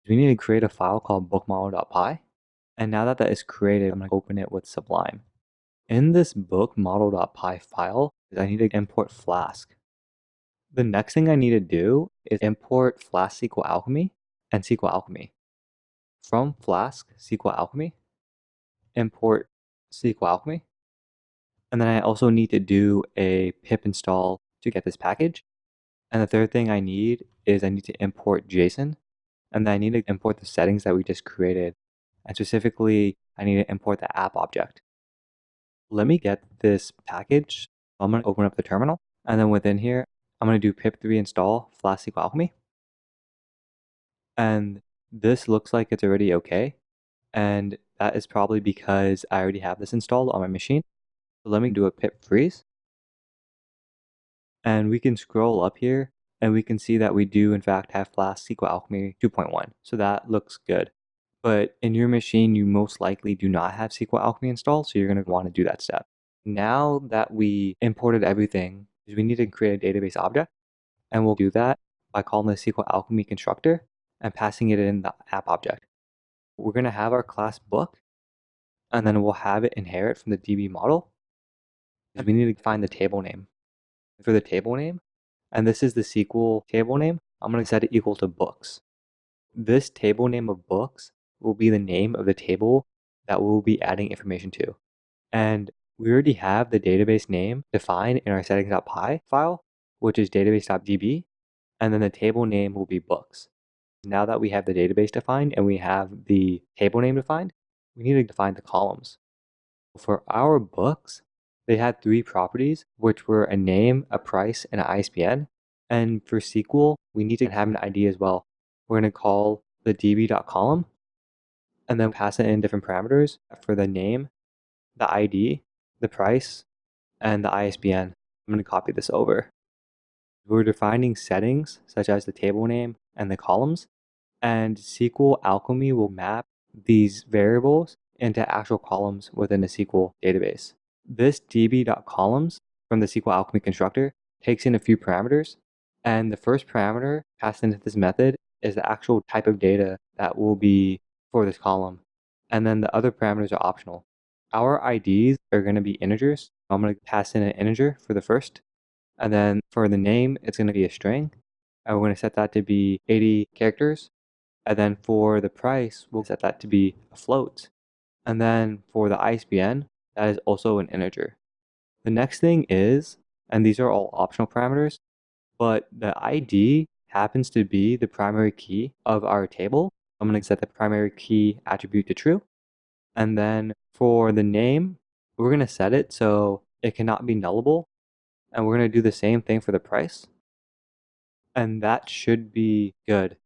We need to create a file called bookmodel.py. And now that that is created, I'm going to open it with Sublime. In this bookmodel.py file, I need to import Flask. The next thing I need to do is import Flask SQLAlchemy and SQLAlchemy. From Flask SQLAlchemy, import SQLAlchemy. And then I also need to do a pip install to get this package. And the third thing I need is I need to import JSON. And then I need to import the settings that we just created. And specifically, I need to import the app object. Let me get this package. I'm going to open up the terminal. And then within here, I'm going to do pip3 install Flask SQLAlchemy. And this looks like it's already okay. And that is probably because I already have this installed on my machine. So let me do a pip freeze. And we can scroll up here and we can see that we do in fact have Flask SQLAlchemy 2.1. So that looks good. But in your machine, you most likely do not have SQLAlchemy installed, so you're going to want to do that step. Now that we imported everything, we need to create a database object, and we'll do that by calling the SQLAlchemy constructor and passing it in the app object. We're going to have our class book, and then we'll have it inherit from the DB model. We need to find the table name. For the table name, and this is the SQL table name, I'm going to set it equal to books. This table name of books will be the name of the table that we'll be adding information to. And we already have the database name defined in our settings.py file, which is database.db, and then the table name will be books. Now that we have the database defined and we have the table name defined, we need to define the columns. For our books, they had 3 properties, which were a name, a price, and an ISBN. And for SQL, we need to have an ID as well. We're going to call the db.column and then pass it in different parameters for the name, the ID, the price, and the ISBN. I'm going to copy this over. We're defining settings such as the table name and the columns, and SQLAlchemy will map these variables into actual columns within the SQL database. This db.columns from the SQLAlchemy constructor takes in a few parameters, and the first parameter passed into this method is the actual type of data that will be for this column, and then the other parameters are optional. Our IDs are going to be integers. I'm going to pass in an integer for the first, and then for the name, it's going to be a string, and we're going to set that to be 80 characters. And then for the price, we'll set that to be a float. And then for the ISBN, that is also an integer. The next thing is, and these are all optional parameters, but the ID happens to be the primary key of our table. I'm going to set the primary key attribute to true. And then for the name, we're going to set it so it cannot be nullable. And we're going to do the same thing for the price. And that should be good.